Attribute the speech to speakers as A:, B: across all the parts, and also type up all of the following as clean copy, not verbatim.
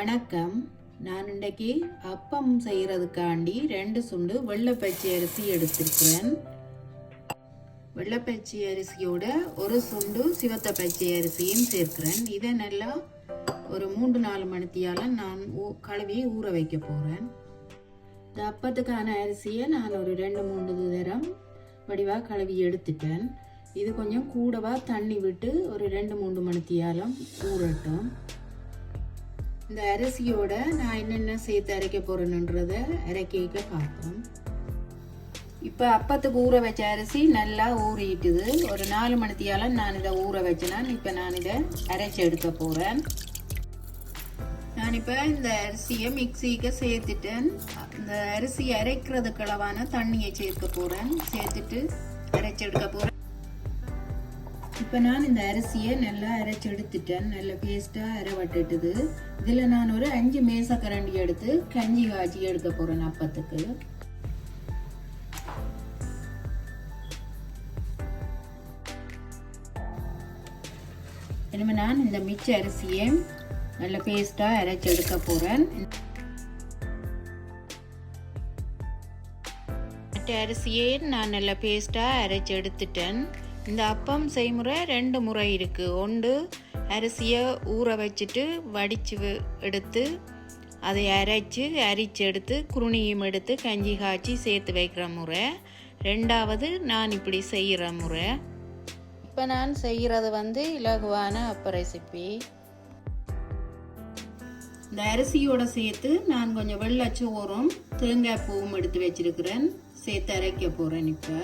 A: வணக்கம். நான் இன்றைக்கு அப்பம் செய்கிறதுக்காண்டி 2 சுண்டு வெள்ளைப்பச்சை அரிசி எடுத்திருக்கிறேன். வெள்ளைப்பச்சை அரிசியோட ஒரு சுண்டு சிவத்த பச்சை அரிசியும் சேர்க்கிறேன். இதை நல்லா ஒரு 3-4 மணித்தியால் நான் கழுவி ஊற வைக்க போகிறேன். இந்த அப்பத்துக்கான அரிசியை நான் ஒரு 2-3 தரம் வடிவாக கழுவி எடுத்துட்டேன். இது கொஞ்சம் கூடவா தண்ணி விட்டு ஒரு 2-3 மணித்தியாலம் ஊறட்டும். இந்த அரிசியோட நான் என்னென்ன சேர்த்து அரைக்க போறேன்ன்றதை அரைக்க பார்ப்போம். இப்போ அப்பத்துக்கு ஊற வச்ச அரிசி நல்லா ஊறிட்டுது. ஒரு 4 மணித்தியால நான் இதை ஊற வச்சேன். இப்போ நான் இதை அரைச்சி எடுக்க போறேன். நான் இப்போ இந்த அரிசியை மிக்சிக்கு சேர்த்துட்டேன். இந்த அரிசி அரைக்கிறதுக்கு அளவான தண்ணியை சேர்க்க போறேன். சேர்த்துட்டு அரைச்சி எடுக்க போறேன். இப்போ நான் இந்த அரிசியை நல்லா அரைச்சி எடுத்துட்டேன். நல்ல பேஸ்ட்டாக அரைவட்டுட்டுது. இதில் நான் ஒரு 5 மேசக்கரண்டி எடுத்து கஞ்சி காய்ச்சி எடுக்க போகிறேன் அப்பத்துக்கு. இனிமேல் நான் இந்த மிச்ச அரிசியை நல்ல பேஸ்ட்டாக அரைச்சி எடுக்க போகிறேன். மற்ற அரிசியை நான் நல்ல பேஸ்ட்டாக அரைச்சி எடுத்துட்டேன். இந்த அப்பம் செய்முறை 2 முறை இருக்குது. ஒன்று அரிசியை ஊற வச்சுட்டு வடித்து எடுத்து அதை அரிச்சு எடுத்து குருணியும் எடுத்து கஞ்சி காய்ச்சி சேர்த்து வைக்கிற முறை. 2வது நான் இப்படி செய்கிற முறை. இப்போ நான் செய்கிறது இலகுவான அப்ப ரெசிபி. இந்த அரிசியோட சேர்த்து நான் கொஞ்சம் வெள்ளைச்சோறும் தேங்காய் பூவும் எடுத்து வச்சிருக்கிறேன். சேர்த்து அரைக்க போகிறேன். இப்போ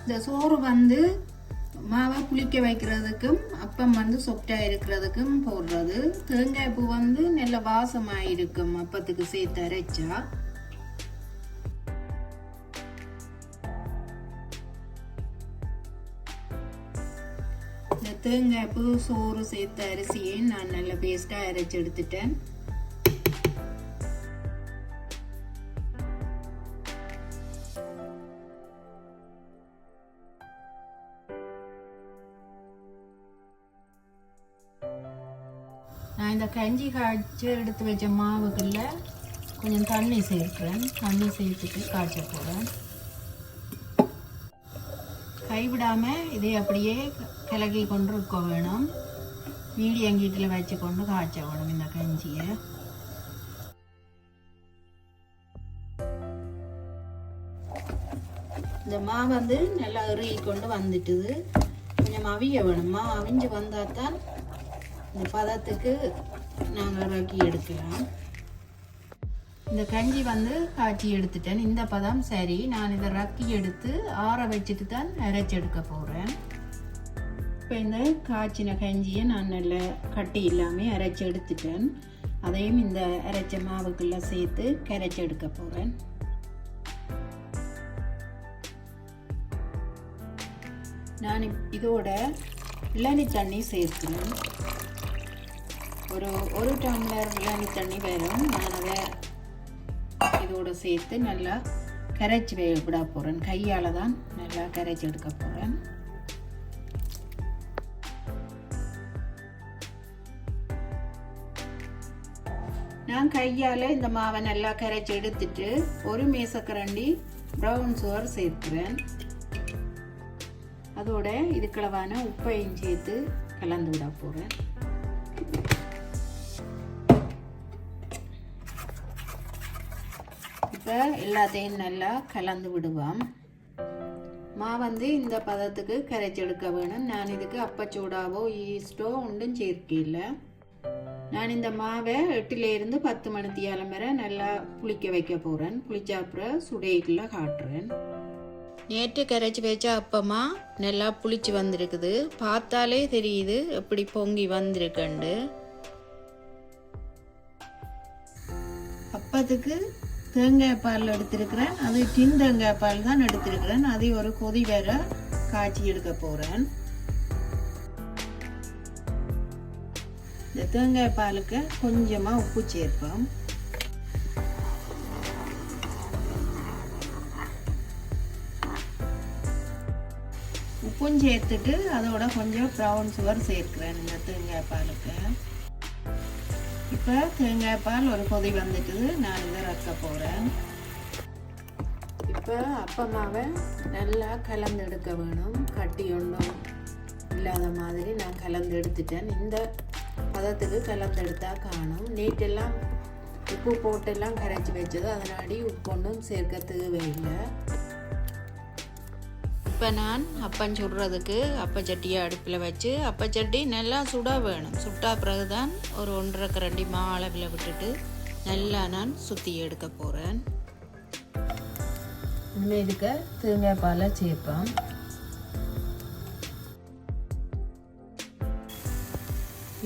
A: இந்த சோறு மாவை புளிக்க வைக்கிறதுக்கும் அப்பம் சொப்டாக இருக்கிறதுக்கும் போடுறது. தேங்காய் பூ நல்ல வாசமாக இருக்கும் அப்பத்துக்கு சேர்த்து அரைச்சா. இந்த தேங்காய் பூ சோறு சேர்த்த அரிசியை நான் நல்ல பேஸ்டாக அரைச்சி எடுத்துட்டேன். நான் இந்த கஞ்சி காய்ச்சி எடுத்து வச்ச மாவுக்குள்ள கொஞ்சம் தண்ணி சேர்க்கிறேன். தண்ணி சேர்த்துட்டு காய்ச்ச போகிறேன். கைவிடாமல் இதை அப்படியே கிளக்கி கொண்டு இருக்க வேணும். மீடியம் கீட்டில் வச்சு கொண்டு காய்ச்ச வேணும் இந்த கஞ்சியை. இந்த மாவு நல்லா இறுகி கொண்டு வந்துட்டுது. கொஞ்சம் அவிய வேணுமா. அவிஞ்சு வந்தால் தான் இந்த பதத்துக்கு நாங்கள் இறக்கி எடுக்கலாம். இந்த கஞ்சி காய்ச்சி எடுத்துட்டேன். இந்த பதம் சரி. நான் இதை ரக்கி எடுத்து ஆற வச்சுட்டு தான் அரைச்சி எடுக்க போகிறேன். இப்போ இந்த காய்ச்சின கஞ்சியை நான் நல்ல கட்டி இல்லாமல் அரைச்சி எடுத்துட்டேன். அதையும் இந்த அரைச்ச மாவுக்குள்ள சேர்த்து கரைச்சி எடுக்க போகிறேன். நான் இதோட இளநீ தண்ணி சேர்க்கிறேன். ஒரு டம்ளர் இளநீ தண்ணி வரும். நான் அதை இதோட சேர்த்து நல்லா கரைச்சி விட போகிறேன். கையால் தான் நல்லா கரைச்சி எடுக்க போகிறேன். நான் கையால் இந்த மாவை நல்லா கரைச்சி எடுத்துட்டு ஒரு மேசக்கரண்டி ப்ரௌன் சுகர் சேர்க்கிறேன். அதோட இதுக்களவான உப்பையும் சேர்த்து கலந்து விட போகிறேன். இப்போ எல்லாத்தையும் நல்லா கலந்து விடுவோம். மாவு இந்த பதத்துக்கு கரைச்சி எடுக்க வேணும். நான் இதுக்கு அப்பச்சூடாவோ ஈஸ்டோ ஒன்றும் சேர்க்கல. நான் இந்த மாவை 8லேருந்து 10 மணித்தியாலம் வரை நல்லா புளிக்க வைக்க போகிறேன். புளிச்சா அப்புறம் சுடைக்குள்ள காட்டுறேன். நேற்று கரைச்சி வச்ச அப்பமா நல்லா புளிச்சு வந்திருக்குது. பார்த்தாலே தெரியுது எப்படி பொங்கி வந்திருக்குண்டு. அப்பத்துக்கு தேங்காய் பால் எடுத்திருக்கிறேன். அது டின் தேங்காய் பால் தான் எடுத்திருக்கிறேன். அதை ஒரு கொதி வேற காய்ச்சி எடுக்க போகிறேன். இந்த தேங்காய் பாலுக்கு கொஞ்சமாக உப்பு சேர்ப்போம். உப்பும் சேர்த்துட்டு அதோட கொஞ்சம் ப்ரௌன் சுகர் சேர்க்கிறேன் இந்த தேங்காய் பாலுக்கு. இப்போ தேங்காய் பால் ஒரு கொதி வந்துட்டுது. நான் இதை ரக்க போகிறேன். இப்போ அப்பமாவை நல்லா கலந்து எடுக்க வேணும். கட்டி ஒன்றும் இல்லாத மாதிரி நான் கலந்து எடுத்துட்டேன். இந்த பதத்துக்கு கலந்து எடுத்தால் காணும். நீட்டெல்லாம் உப்பு போட்டெல்லாம் கரைச்சி வச்சது, அதனாடி உப்பு ஒன்றும் சேர்க்க தேவையில்லை. இப்போ நான் அப்பம் சுடுறதுக்கு அப்பச்சட்டியை அடுப்பில் வச்சு, அப்பச்சட்டி நல்லா சுட வேணும். சுட்டா பிறகு தான் ஒரு 1.5 கரண்டி மா அளவில் விட்டுட்டு நல்லா நான் சுற்றி எடுக்க போகிறேன். இனிமேல் இதுக்க தேங்காய் பாலை சேர்ப்பேன்.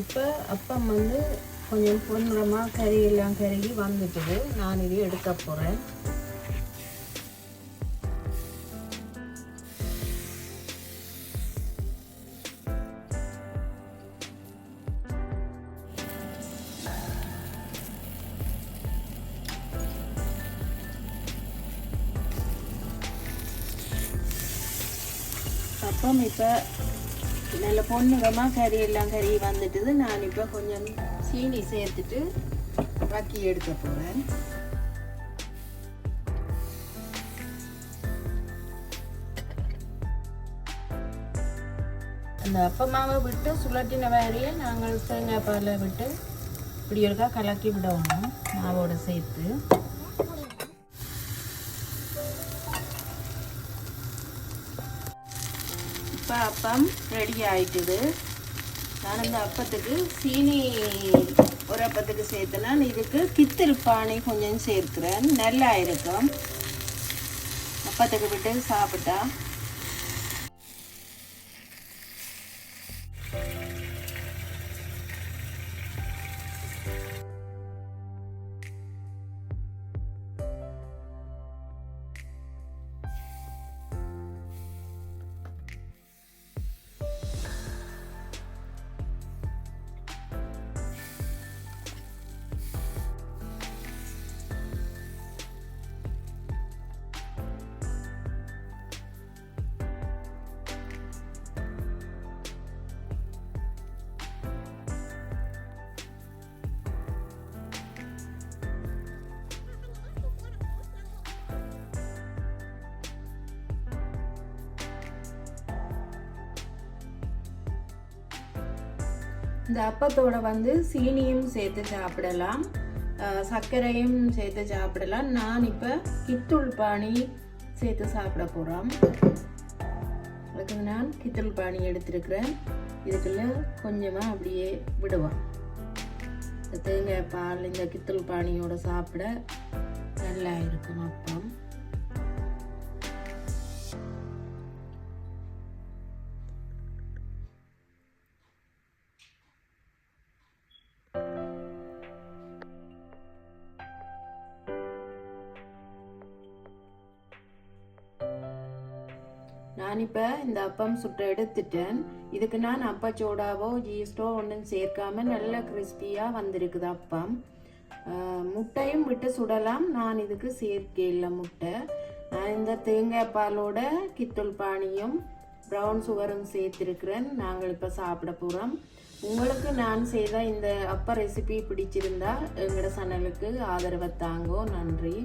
A: இப்போ அப்பம் கொஞ்சம் பொன்னிறமாக கறியெல்லாம் கருகி வந்துட்டுது. நான் இதை எடுக்க போகிறேன். அப்பம் இப்போ நல்ல பொன்னிறமாக கறியெல்லாம் கறி வந்துட்டுது. நான் இப்போ கொஞ்சம் சீனி சேர்த்துட்டு வக்கி எடுக்க போகிறேன். அந்த அப்பமாவை விட்டு சுழட்டின வேறையை நாங்கள் தேங்காய் பாலை விட்டு இப்படி இருக்கா கலக்கி விடணும் மாவோடு சேர்த்து. இப்போ அப்பம் ரெடி ஆயிட்டுது. நான் இந்த அப்பத்துக்கு சீனி ஒரு அப்பத்துக்கு சேர்த்தேன்னா இதுக்கு கித்தல் பானை கொஞ்சம் சேர்க்கிறேன். நல்லா இருக்கும் அப்பத்துக்கு விட்டு சாப்பிட்டா. இந்த அப்பத்தோட சீனியும் சேர்த்து சாப்பிடலாம், சர்க்கரையும் சேர்த்து சாப்பிடலாம். நான் இப்போ கித்தூள் பானி சேர்த்து சாப்பிட போகிறோம். அதுக்கு நான் கித்தூள் பானி எடுத்துருக்கிறேன். இதுக்குள்ள கொஞ்சமாக அப்படியே விடுவோம். இந்த தேங்காய் பால் இந்த கித்தூள் பானியோட சாப்பிட நல்லா இருக்கும் அப்பம். நான் இப்போ இந்த அப்பம் சுட்டு எடுத்துட்டேன். இதுக்கு நான் அப்பச்சோடாவோ ஈஸ்டோ ஒன்றும் சேர்க்காம நல்ல கிறிஸ்பியாக வந்திருக்குது அப்பம். முட்டையும் விட்டு சுடலாம். நான் இதுக்கு சேர்க்கையில் முட்டை. நான் இந்த தேங்காய் பாலோட கித்தூள் பானியும் ப்ரௌன் சுகரும் சேர்த்துருக்கிறேன். நாங்கள் இப்போ சாப்பிட போகிறோம். உங்களுக்கு நான் செய்த இந்த அப்ப ரெசிபி பிடிச்சிருந்தா எங்களோட சேனலுக்கு ஆதரவை தாங்கோ. நன்றி.